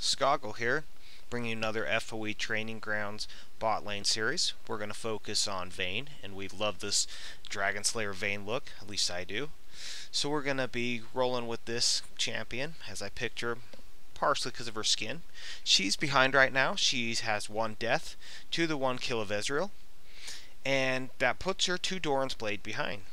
Skoggle here, bringing another FOE Training Grounds bot lane series. We're going to focus on Vayne, and we love this Dragon Slayer Vayne look, at least I do. So we're going to be rolling with this champion, as I picked her partially because of her skin. She's behind right now. She has 1 death to the 1 kill of Ezreal, and that puts her 2 Doran's Blade behind.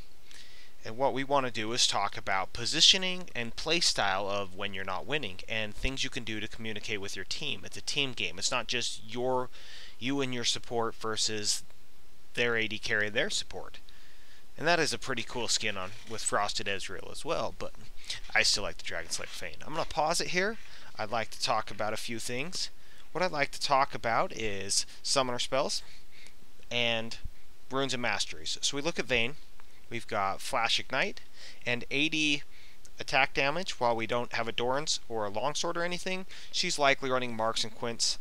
And what we want to do is talk about positioning and play style of when you're not winning and things you can do to communicate with your team. It's a team game. It's not just you and your support versus their AD carry their support. And that is a pretty cool skin on with Frosted Ezreal as well, but I still like the Dragon Slayer Vayne. I'm going to pause it here. I'd like to talk about a few things. What I'd like to talk about is summoner spells and runes and masteries. So we look at Vayne. We've got Flash Ignite and 80 attack damage. While we don't have a Doran's or a Longsword or anything, she's likely running Marks and Quints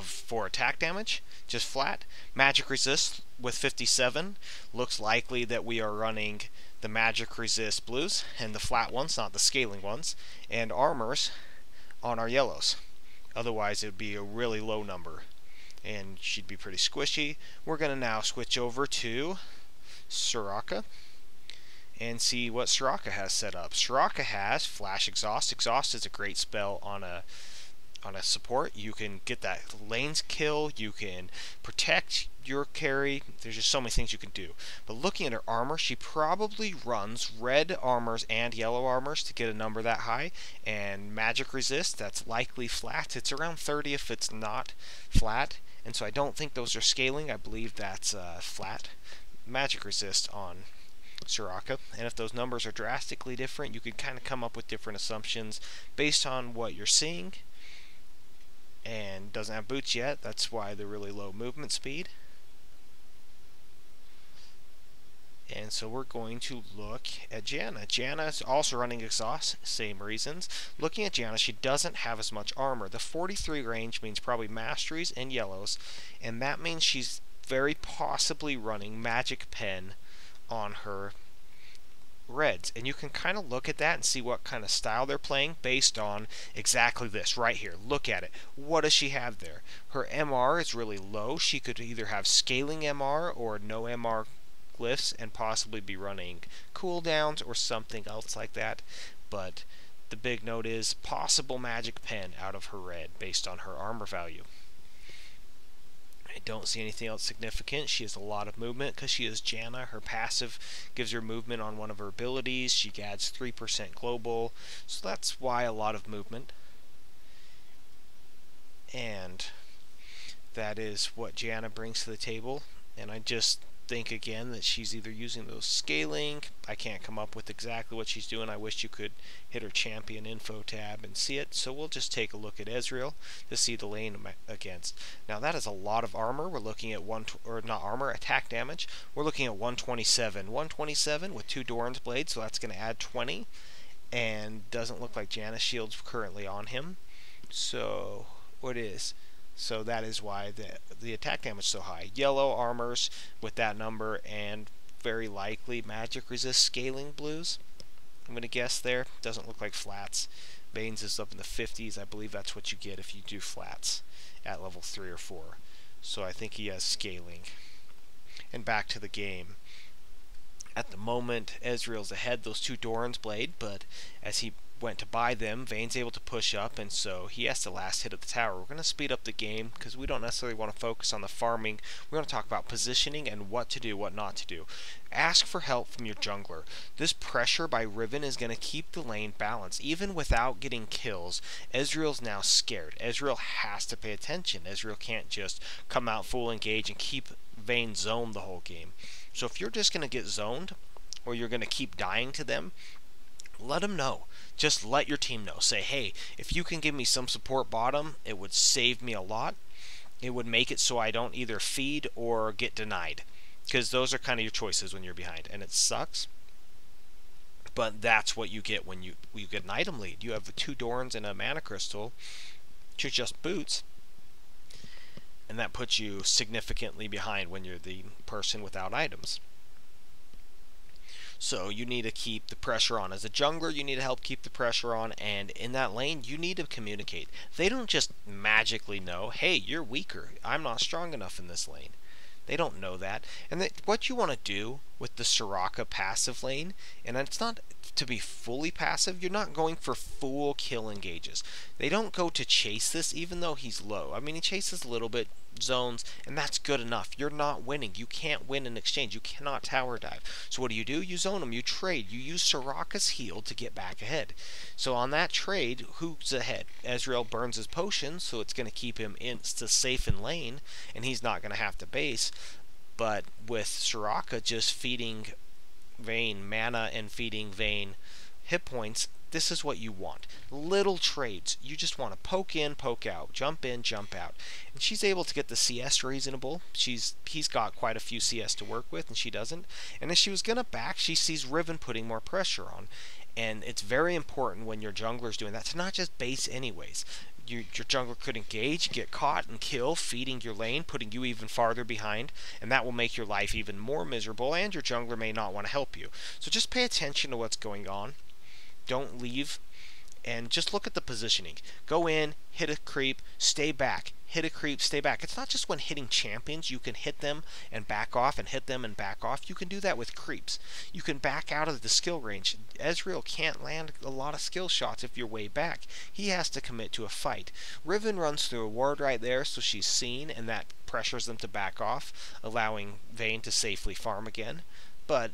for attack damage, just flat. Magic Resist with 57. Looks likely that we are running the Magic Resist blues and the flat ones, not the scaling ones, and armors on our yellows. Otherwise it would be a really low number and she'd be pretty squishy. We're going to now switch over to Soraka and see what Soraka has set up. Soraka has Flash Exhaust. Exhaust is a great spell on a support. You can get that lane's kill, you can protect your carry. There's just so many things you can do. But looking at her armor, she probably runs red armors and yellow armors to get a number that high, and Magic Resist, that's likely flat. It's around 30 if it's not flat, and so I don't think those are scaling. I believe that's flat Magic Resist on Soraka, and if those numbers are drastically different, you can kind of come up with different assumptions based on what you're seeing. And doesn't have boots yet, that's why the really low movement speed. And so we're going to look at Janna. Janna is also running Exhaust, same reasons. Looking at Janna, she doesn't have as much armor. The 43 range means probably masteries and yellows, and that means she's very possibly running Magic Pen on her reds, and you can kind of look at that and see what kind of style they're playing based on exactly this right here. Look at it. What does she have there? Her MR is really low. She could either have scaling MR or no MR glyphs and possibly be running cooldowns or something else like that, but the big note is possible Magic Pen out of her red based on her armor value. I don't see anything else significant. She has a lot of movement because she is Janna. Her passive gives her movement on one of her abilities. She adds 3% global, so that's why a lot of movement. And that is what Janna brings to the table. And I just think again that she's either using those scaling. I can't come up with exactly what she's doing. I wish you could hit her champion info tab and see it. So we'll just take a look at Ezreal to see the lane against. Now that is a lot of armor. We're looking at attack damage. We're looking at 127. 127 with 2 Doran's Blades, so that's going to add 20. And doesn't look like Janna's shield's currently on him. So what is? So that is why the attack damage is so high. Yellow armors with that number, and very likely Magic Resist scaling blues. I'm going to guess there. Doesn't look like flats. Vayne's is up in the 50s. I believe that's what you get if you do flats at level 3 or 4. So I think he has scaling. And back to the game. At the moment, Ezreal's ahead, those 2 Doran's Blade, but as he went to buy them, Vayne's able to push up, and so he has the last hit of the tower. We're going to speed up the game because we don't necessarily want to focus on the farming. We're going to talk about positioning and what to do, what not to do. Ask for help from your jungler. This pressure by Riven is going to keep the lane balanced. Even without getting kills, Ezreal's now scared. Ezreal has to pay attention. Ezreal can't just come out full engage and keep Vayne zoned the whole game. So if you're just going to get zoned, or you're going to keep dying to them, let them know. Just let your team know. Say, hey, if you can give me some support bottom, it would save me a lot. It would make it so I don't either feed or get denied. Because those are kind of your choices when you're behind. And it sucks. But that's what you get when you get an item lead. You have the 2 Dorans and a Mana Crystal, which are just boots. And that puts you significantly behind when you're the person without items. So you need to keep the pressure on. As a jungler, you need to help keep the pressure on, and in that lane, you need to communicate. They don't just magically know, hey, you're weaker. I'm not strong enough in this lane. They don't know that. And what you want to do with the Soraka passive lane, and it's not to be fully passive, you're not going for full kill engages. They don't go to chase this even though he's low. I mean, he chases a little bit, zones, and that's good enough. You're not winning. You can't win in exchange. You cannot tower dive. So what do? You zone him, you trade. You use Soraka's heal to get back ahead. So on that trade, who's ahead? Ezreal burns his potion, so it's going to keep him safe in lane, and he's not going to have to base. But with Soraka just feeding Vayne mana and feeding Vayne hit points, this is what you want. Little trades. You just want to poke in, poke out, jump in, jump out. And she's able to get the CS reasonable. He's got quite a few CS to work with, and she doesn't. And as she was going to back, she sees Riven putting more pressure on. And it's very important when your jungler's doing that to not just base anyways. Your jungler could engage, get caught, and kill, feeding your lane, putting you even farther behind, and that will make your life even more miserable, and your jungler may not want to help you. So just pay attention to what's going on. Don't leave, and just look at the positioning. Go in, hit a creep, stay back. Hit a creep, stay back. It's not just when hitting champions you can hit them and back off and hit them and back off. You can do that with creeps. You can back out of the skill range. Ezreal can't land a lot of skill shots if you're way back. He has to commit to a fight. Riven runs through a ward right there, so she's seen, and that pressures them to back off, allowing Vayne to safely farm again. But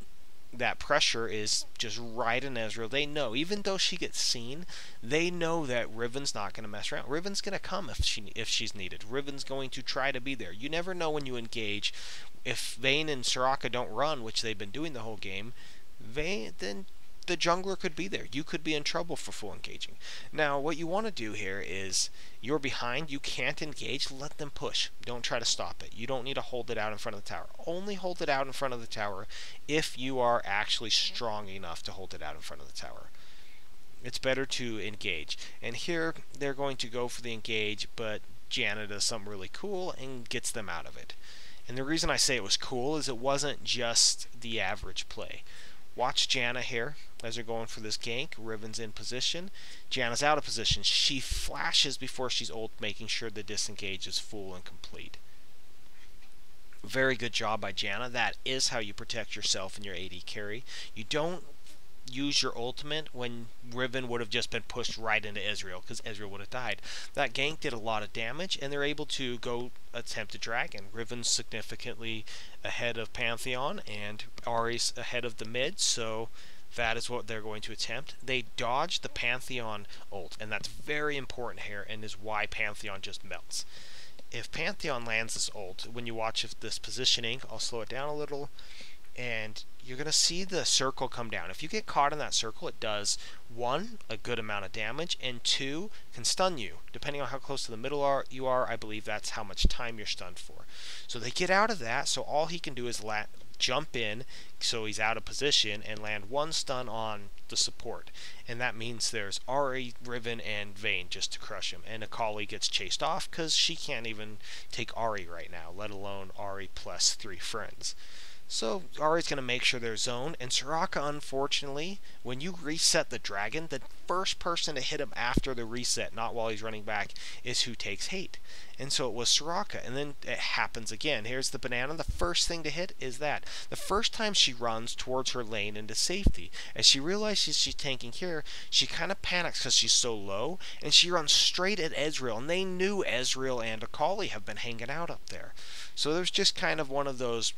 that pressure is just right in Ezreal. They know, even though she gets seen, they know that Riven's not going to mess around. Riven's going to come if she's needed. Riven's going to try to be there. You never know when you engage. If Vayne and Soraka don't run, which they've been doing the whole game, then the jungler could be there. You could be in trouble for full engaging. Now, what you want to do here is, you're behind, you can't engage, let them push. Don't try to stop it. You don't need to hold it out in front of the tower. Only hold it out in front of the tower if you are actually strong enough to hold it out in front of the tower. It's better to engage. And here, they're going to go for the engage, but Janna does something really cool and gets them out of it. And the reason I say it was cool is it wasn't just the average play. Watch Janna here as they're going for this gank. Riven's in position. Janna's out of position. She flashes before she's ult, making sure the disengage is full and complete. Very good job by Janna. That is how you protect yourself and your AD carry. You don't use your ultimate when Riven would have just been pushed right into Ezreal, because Ezreal would have died. That gank did a lot of damage, and they're able to go attempt a dragon. Riven's significantly ahead of Pantheon, and Ahri's ahead of the mid, so that is what they're going to attempt. They dodge the Pantheon ult, and that's very important here, and is why Pantheon just melts. If Pantheon lands this ult, when you watch this positioning, I'll slow it down a little, and you're going to see the circle come down. If you get caught in that circle, it does, 1, a good amount of damage, and 2, can stun you. Depending on how close to the middle you are, I believe that's how much time you're stunned for. So they get out of that, so all he can do is jump in, so he's out of position, and land 1 stun on the support. And that means there's Ahri, Riven, and Vayne just to crush him. And Akali gets chased off, because she can't even take Ahri right now, let alone Ahri plus 3 friends. So Ahri's going to make sure they're zoned, and Soraka, unfortunately, when you reset the dragon, the first person to hit him after the reset, not while he's running back, is who takes hate. And so it was Soraka, and then it happens again. Here's the banana. The first thing to hit is that. The first time she runs towards her lane into safety. As she realizes she's tanking here, she kind of panics because she's so low, and she runs straight at Ezreal, and they knew Ezreal and Akali have been hanging out up there. So there's just kind of one of those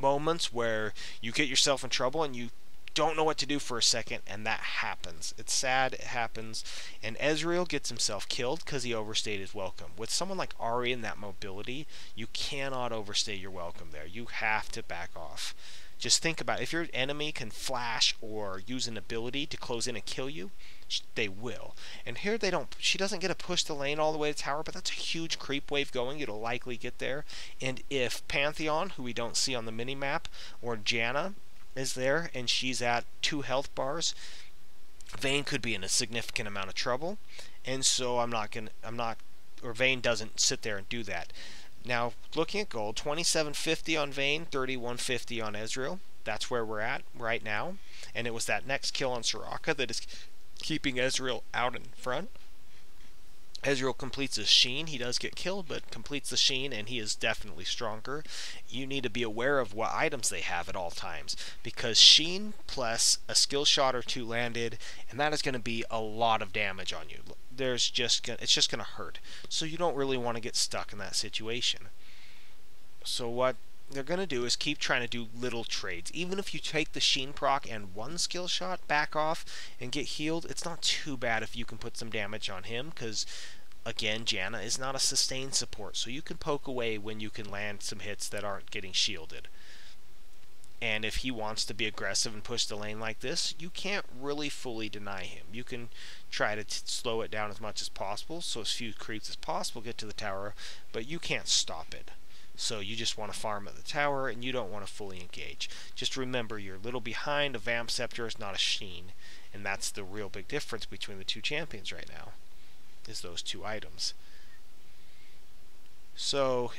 moments where you get yourself in trouble and you don't know what to do for a second, and that happens. It's sad, it happens, and Ezreal gets himself killed because he overstayed his welcome. With someone like Ahri and that mobility, you cannot overstay your welcome there. You have to back off. Just think about it. If your enemy can flash or use an ability to close in and kill you, they will. And here they don't. She doesn't get to push the lane all the way to tower, but that's a huge creep wave going. It'll likely get there. And if Pantheon, who we don't see on the mini-map, or Janna is there and she's at 2 health bars, Vayne could be in a significant amount of trouble. And so Vayne doesn't sit there and do that. Now, looking at gold, 2750 on Vayne, 3150 on Ezreal. that's where we're at right now. And it was that next kill on Soraka that is keeping Ezreal out in front. Ezreal completes a Sheen. He does get killed, but completes the Sheen, and he is definitely stronger. You need to be aware of what items they have at all times, because Sheen plus a skill shot or two landed, and that is going to be a lot of damage on you. It's just going to hurt. So you don't really want to get stuck in that situation. So what they're going to do is keep trying to do little trades. Even if you take the Sheen proc and one skill shot, back off, and get healed, it's not too bad if you can put some damage on him, because, again, Janna is not a sustained support, so you can poke away when you can land some hits that aren't getting shielded. And if he wants to be aggressive and push the lane like this, you can't really fully deny him. You can try to slow it down as much as possible, so as few creeps as possible get to the tower, but you can't stop it. So you just want to farm at the tower, and you don't want to fully engage. Just remember, you're a little behind. A Vamp Scepter is not a Sheen, and that's the real big difference between the two champions right now, is those two items. So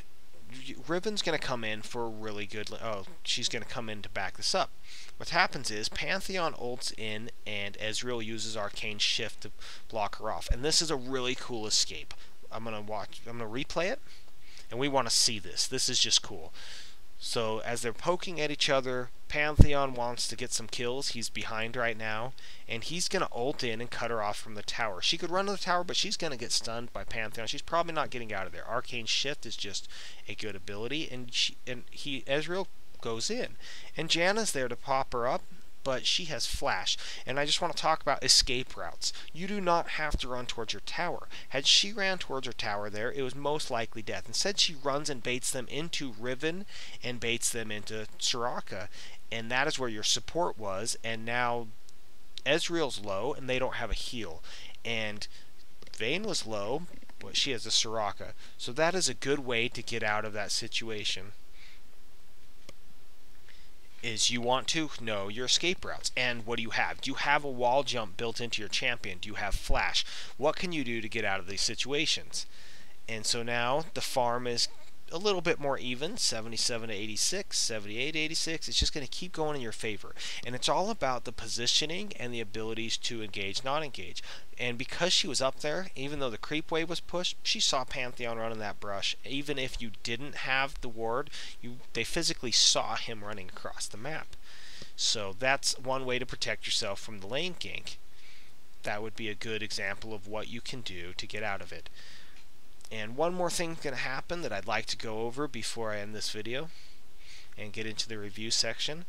Riven's going to come in for a really good... Oh, she's going to come in to back this up. What happens is Pantheon ults in, and Ezreal uses Arcane Shift to block her off. And this is a really cool escape. I'm going to replay it. And we want to see this. This is just cool. So as they're poking at each other, Pantheon wants to get some kills. He's behind right now, and he's going to ult in and cut her off from the tower. She could run to the tower, but she's going to get stunned by Pantheon. She's probably not getting out of there. Arcane Shift is just a good ability, and Ezreal goes in. And Janna's there to pop her up, but she has flash. And I just want to talk about escape routes. You do not have to run towards your tower. Had she ran towards her tower there, it was most likely death. Instead, she runs and baits them into Riven and baits them into Soraka, and that is where your support was. And now Ezreal's low, and they don't have a heal. And Vayne was low, but she has a Soraka. So that is a good way to get out of that situation. Is you want to know your escape routes. And what do you have? Do you have a wall jump built into your champion? Do you have flash? What can you do to get out of these situations? And so now the farm is a little bit more even, 77 to 86, 78 to 86. It's just going to keep going in your favor. And it's all about the positioning and the abilities to engage, not engage. And because she was up there, even though the creep wave was pushed, she saw Pantheon running that brush. Even if you didn't have the ward, they physically saw him running across the map. So that's one way to protect yourself from the lane gank. That would be a good example of what you can do to get out of it. And one more thing going to happen that I'd like to go over before I end this video and get into the review section.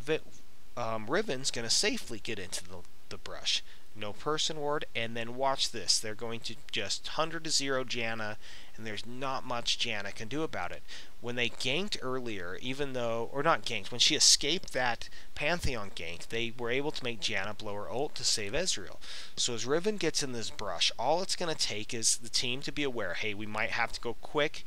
Riven's going to safely get into the brush. No person ward, and then watch this. They're going to just 100 to 0 Janna, and there's not much Janna can do about it. When they ganked earlier, even though, or not ganked, when she escaped that Pantheon gank, they were able to make Janna blow her ult to save Ezreal. So as Riven gets in this brush, all it's going to take is the team to be aware, hey, we might have to go quick,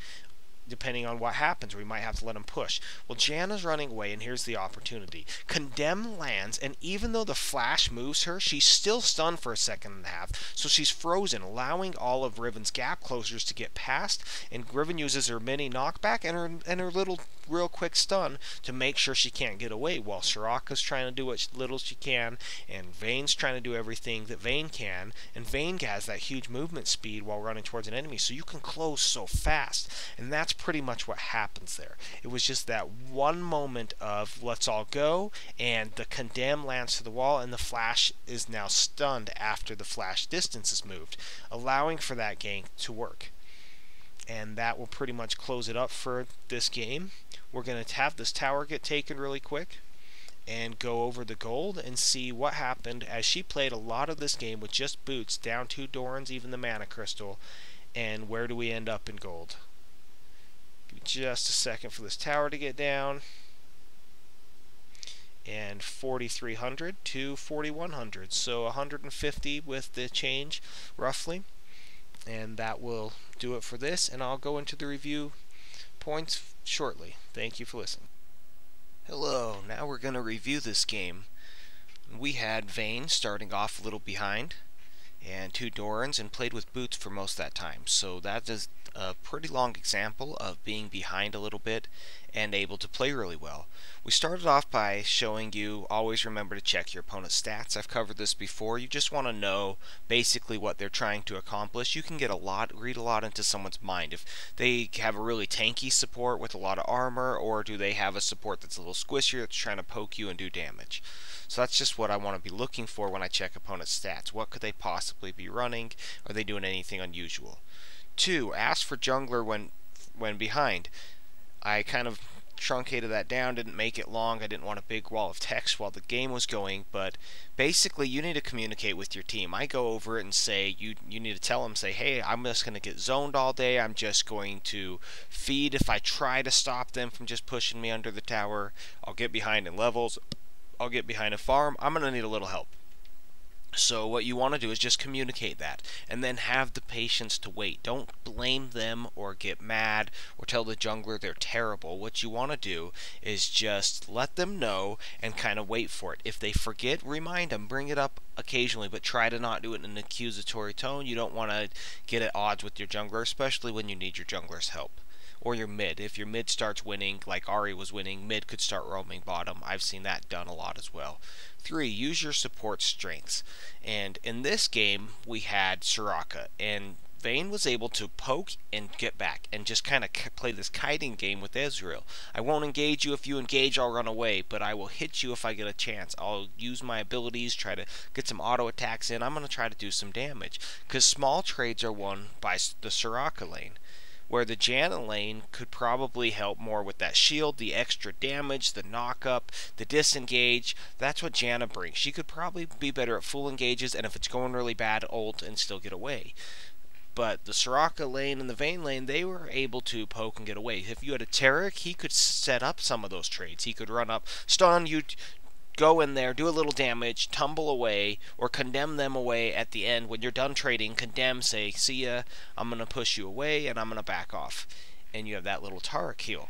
depending on what happens. We might have to let him push. Well, Janna's running away, and here's the opportunity. Condemn lands, and even though the flash moves her, she's still stunned for a second and a half, so she's frozen, allowing all of Riven's gap closers to get past, and Riven uses her mini knockback and her little real quick stun to make sure she can't get away, while Soraka's trying to do what little she can, and Vayne's trying to do everything that Vayne can, and Vayne has that huge movement speed while running towards an enemy, so you can close so fast, and that's pretty much what happens there. It was just that one moment of let's all go, and the condemn lands to the wall, and the flash is now stunned after the flash distance is moved, allowing for that gank to work. And that will pretty much close it up for this game. We're going to have this tower get taken really quick and go over the gold and see what happened as she played a lot of this game with just boots, down 2 Dorans, even the mana crystal, and where do we end up in gold. Just a second for this tower to get down, and 4,300 to 4,100, so 150 with the change roughly, and that will do it for this, and I'll go into the review points shortly. Thank you for listening. Hello, now we're going to review this game. We had Vayne starting off a little behind, and 2 Dorans, and played with boots for most of that time. So that is a pretty long example of being behind a little bit and able to play really well. We started off by showing you always remember to check your opponent's stats. I've covered this before. You just want to know basically what they're trying to accomplish. You can read a lot into someone's mind. If they have a really tanky support with a lot of armor, or do they have a support that's a little squishier that's trying to poke you and do damage. So that's just what I want to be looking for when I check opponent's stats. What could they possibly be running? Are they doing anything unusual? 2, ask for jungler when behind. I kind of truncated that down, didn't make it long. I didn't want a big wall of text while the game was going, but basically you need to communicate with your team. I go over it and say, you need to tell them, say, hey, I'm just going to get zoned all day. I'm just going to feed if I try to stop them from just pushing me under the tower. I'll get behind in levels. I'll get behind a farm. I'm going to need a little help. So what you want to do is just communicate that, and then have the patience to wait. Don't blame them or get mad or tell the jungler they're terrible. What you want to do is just let them know and kind of wait for it. If they forget, remind them, bring it up occasionally, but try to not do it in an accusatory tone. You don't want to get at odds with your jungler, especially when you need your jungler's help. Or your mid. If your mid starts winning, like Ari was winning, mid could start roaming bottom. I've seen that done a lot as well. 3, use your support strengths. And in this game, we had Soraka, and Vayne was able to poke and get back and just kind of play this kiting game with Ezreal. I won't engage you. If you engage, I'll run away, but I will hit you if I get a chance. I'll use my abilities, try to get some auto attacks in. I'm going to try to do some damage, because small trades are won by the Soraka lane, where the Janna lane could probably help more with that shield, the extra damage, the knock-up, the disengage. That's what Janna brings. She could probably be better at full engages, and if it's going really bad, ult and still get away. But the Soraka lane and the Vayne lane, they were able to poke and get away. If you had a Taric, he could set up some of those trades. He could run up, stun you, go in there, do a little damage, tumble away, or condemn them away at the end. When you're done trading, condemn, say, see ya, I'm going to push you away, and I'm going to back off. And you have that little Taric heal.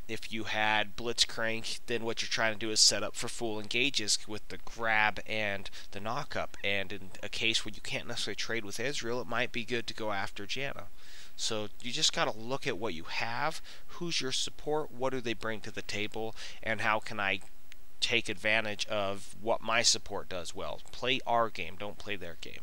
If you had Blitzcrank, then what you're trying to do is set up for full engages with the grab and the knock-up. And in a case where you can't necessarily trade with Ezreal, it might be good to go after Janna. So you just got to look at what you have, who's your support, what do they bring to the table, and how can I take advantage of what my support does well. Play our game, don't play their game.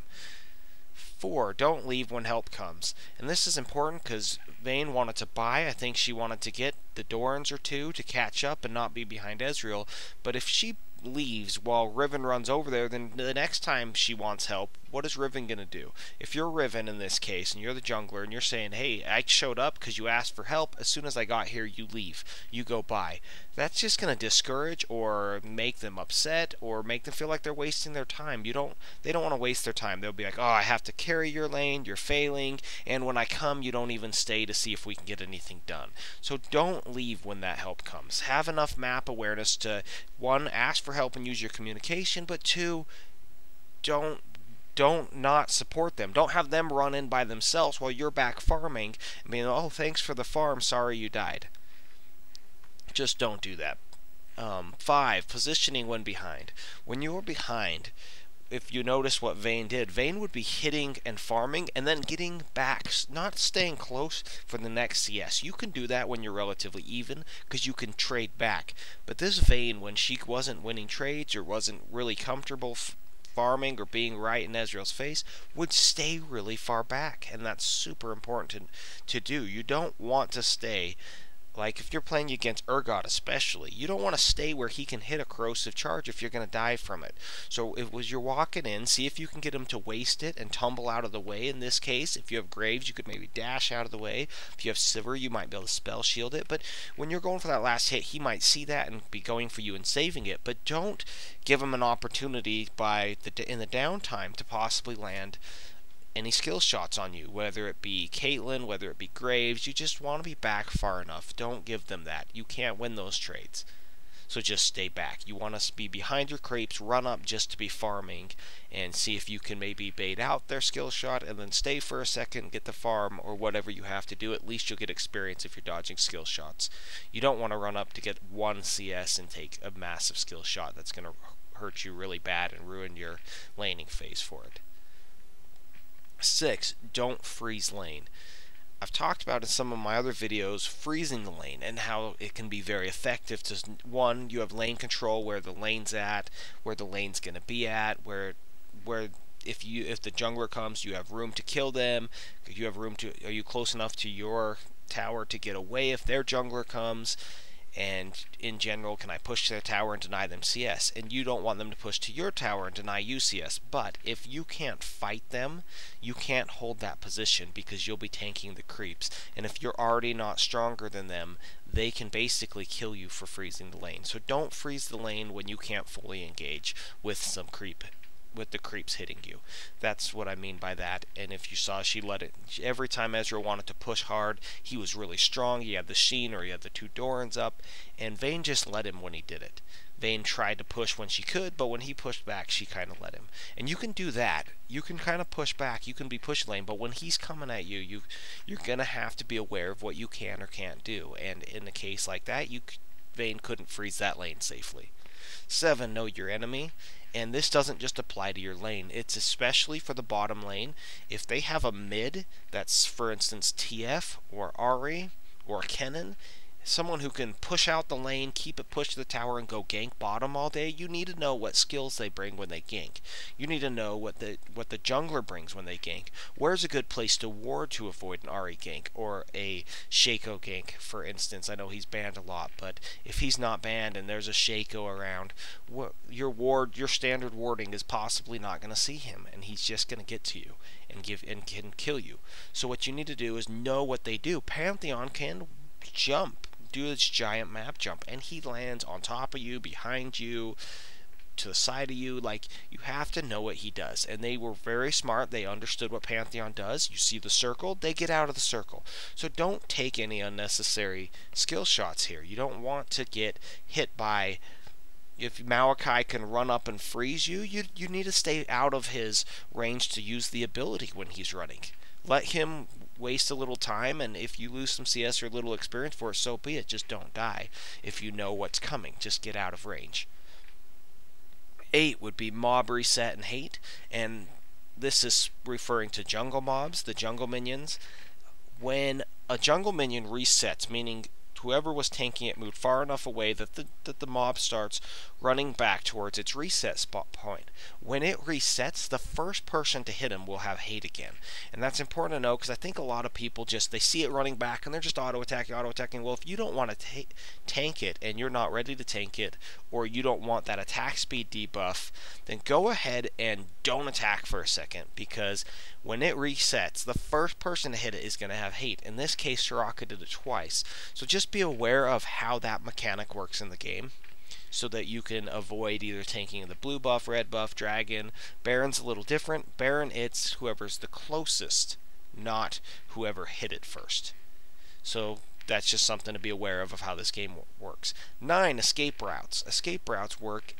4, don't leave when help comes. And this is important because Vayne wanted to buy. I think she wanted to get the Dorans or 2 to catch up and not be behind Ezreal. But if she leaves while Riven runs over there, then the next time she wants help, what is Riven going to do? If you're Riven in this case, and you're the jungler, and you're saying, hey, I showed up because you asked for help, as soon as I got here, you leave. You go by. That's just going to discourage or make them upset or make them feel like they're wasting their time. They don't want to waste their time. They'll be like, oh, I have to carry your lane, you're failing, and when I come, you don't even stay to see if we can get anything done. So don't leave when that help comes. Have enough map awareness to, 1, ask for help and use your communication, but 2, don't not support them. Don't have them run in by themselves while you're back farming and being, oh, thanks for the farm, sorry you died. Just don't do that. 5, positioning when behind. When you're behind, if you notice what Vayne did, Vayne would be hitting and farming and then getting back, not staying close for the next CS. You can do that when you're relatively even because you can trade back. But this Vayne, when she wasn't winning trades or wasn't really comfortable farming or being right in Ezreal's face, would stay really far back, and that's super important to do. You don't want to stay, like if you're playing against Urgot especially, you don't want to stay where he can hit a corrosive charge if you're going to die from it. So if you're walking in, see if you can get him to waste it and tumble out of the way. In this case, if you have Graves, you could maybe dash out of the way. If you have Sivir, you might be able to spell shield it. But when you're going for that last hit, he might see that and be going for you and saving it. But don't give him an opportunity in the downtime to possibly land any skill shots on you, whether it be Caitlyn, whether it be Graves. You just want to be back far enough. Don't give them that. You can't win those trades. So just stay back. You want to be behind your creeps, run up just to be farming, and see if you can maybe bait out their skill shot, and then stay for a second, get the farm, or whatever you have to do. At least you'll get experience if you're dodging skill shots. You don't want to run up to get 1 CS and take a massive skill shot that's going to hurt you really bad and ruin your laning phase for it. 6, don't freeze lane. I've talked about in some of my other videos freezing the lane and how it can be very effective to, one, you have lane control where the lane's at, where the lane's going to be at, where if the jungler comes, you have room to kill them. You have room to, are you close enough to your tower to get away if their jungler comes? And in general, can I push their tower and deny them CS? And you don't want them to push to your tower and deny you CS. But if you can't fight them, you can't hold that position because you'll be tanking the creeps. And if you're already not stronger than them, they can basically kill you for freezing the lane. So don't freeze the lane when you can't fully engage with some creep, with the creeps hitting you. That's what I mean by that. And if you saw, she let it, every time Ezreal wanted to push hard, he was really strong. He had the Sheen or he had the 2 Dorans up, and Vayne just let him when he did it. Vayne tried to push when she could, but when he pushed back, she kind of let him. And you can do that. You can kind of push back. You can be push lane, but when he's coming at you, you're going to have to be aware of what you can or can't do. And in a case like that, Vayne couldn't freeze that lane safely. 7, know your enemy. And this doesn't just apply to your lane. It's especially for the bottom lane. If they have a mid that's, for instance, TF or Ari or Kennen, someone who can push out the lane, keep it pushed to the tower, and go gank bottom all day, you need to know what skills they bring when they gank. You need to know what the jungler brings when they gank. Where's a good place to ward to avoid an Ari gank or a Shaco gank, for instance? I know he's banned a lot, but if he's not banned and there's a Shaco around, your standard warding is possibly not going to see him, and he's just going to get to you and can kill you. So what you need to do is know what they do. Pantheon can jump, do this giant map jump, and he lands on top of you, behind you, to the side of you. Like, you have to know what he does. And they were very smart. They understood what Pantheon does. You see the circle, they get out of the circle. So don't take any unnecessary skill shots here. You don't want to get hit by, if Maokai can run up and freeze you, you need to stay out of his range to use the ability when he's running. Let him waste a little time, and if you lose some CS or a little experience for it, so be it. Just don't die. If you know what's coming, just get out of range. 8 would be mob reset and hate, and this is referring to jungle mobs, the jungle minions. When a jungle minion resets, meaning whoever was tanking it moved far enough away that the mob starts running back towards its reset spot point. When it resets, the first person to hit him will have hate again. And that's important to know, because I think a lot of people they see it running back and they're just auto-attacking. Well, if you don't want to tank it and you're not ready to tank it, or you don't want that attack speed debuff, then go ahead and don't attack for a second, because when it resets, the first person to hit it is going to have hate. In this case, Soraka did it twice. So just be aware of how that mechanic works in the game, so that you can avoid either tanking the blue buff, red buff, dragon. Baron's a little different. Baron, it's whoever's the closest, not whoever hit it first. So that's just something to be aware of how this game works. 9, escape routes. Escape routes work.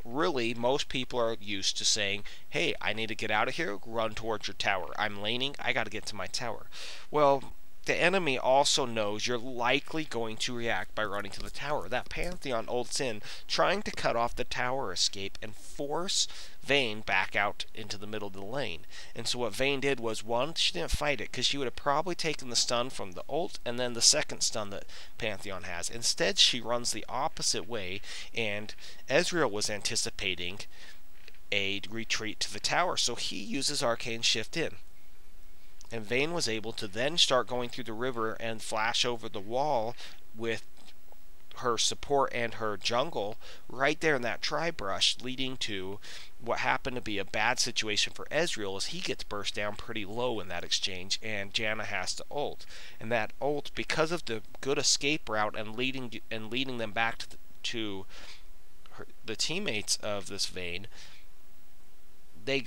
Really, most people are used to saying, hey, I need to get out of here, run towards your tower. I'm laning, I got to get to my tower. Well, the enemy also knows you're likely going to react by running to the tower. That Pantheon ults in, trying to cut off the tower escape and force Vayne back out into the middle of the lane. And so what Vayne did was, one, she didn't fight it, because she would have probably taken the stun from the ult and then the second stun that Pantheon has. Instead, she runs the opposite way, and Ezreal was anticipating a retreat to the tower, so he uses Arcane Shift in. And Vayne was able to then start going through the river and flash over the wall with her support and her jungle right there in that tri-brush, leading to what happened to be a bad situation for Ezreal, as he gets burst down pretty low in that exchange, and Janna has to ult. And that ult, because of the good escape route and leading them back to the teammates of this Vayne, they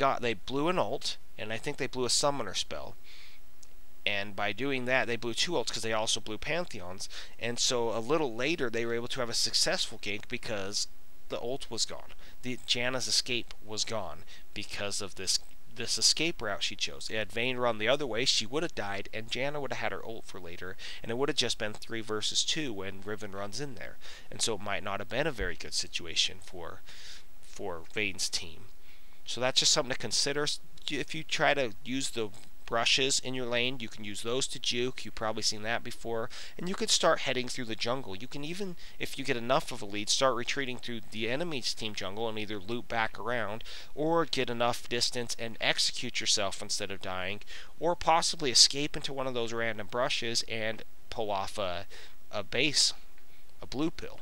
blew an ult, and I think they blew a summoner spell. And by doing that, they blew 2 ults, because they also blew Pantheons. And so a little later, they were able to have a successful gank because the ult was gone. Janna's escape was gone because of this escape route she chose. Had Vayne run the other way, she would have died, and Janna would have had her ult for later, and it would have just been 3 versus 2 when Riven runs in there. And so it might not have been a very good situation for Vayne's team. So that's just something to consider. if you try to use the brushes in your lane, you can use those to juke. You've probably seen that before. And you could start heading through the jungle. You can even, if you get enough of a lead, start retreating through the enemy's team jungle and either loop back around or get enough distance and execute yourself instead of dying, or possibly escape into one of those random brushes and pull off a base, a blue pill.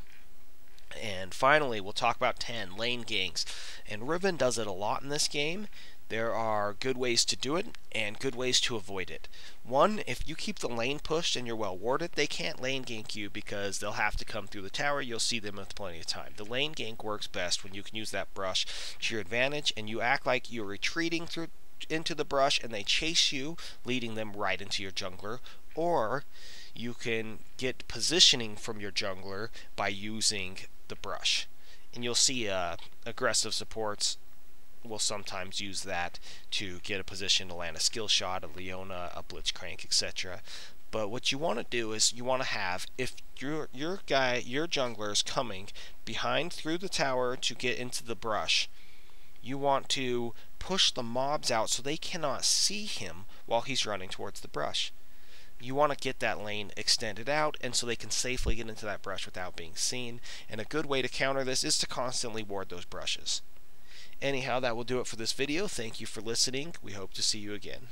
And finally, we'll talk about 10, lane ganks. And Riven does it a lot in this game. There are good ways to do it and good ways to avoid it. One, if you keep the lane pushed and you're well warded, they can't lane gank you because they'll have to come through the tower. You'll see them with plenty of time. The lane gank works best when you can use that brush to your advantage and you act like you're retreating through into the brush and they chase you, leading them right into your jungler. Or you can get positioning from your jungler by using the brush. And you'll see aggressive supports will sometimes use that to get a position to land a skill shot, a Leona, a Blitzcrank, etc. But what you want to do is you want to have, if your jungler is coming behind through the tower to get into the brush, you want to push the mobs out so they cannot see him while he's running towards the brush. You want to get that lane extended out and so they can safely get into that brush without being seen. And a good way to counter this is to constantly ward those brushes. Anyhow, that will do it for this video. Thank you for listening. We hope to see you again.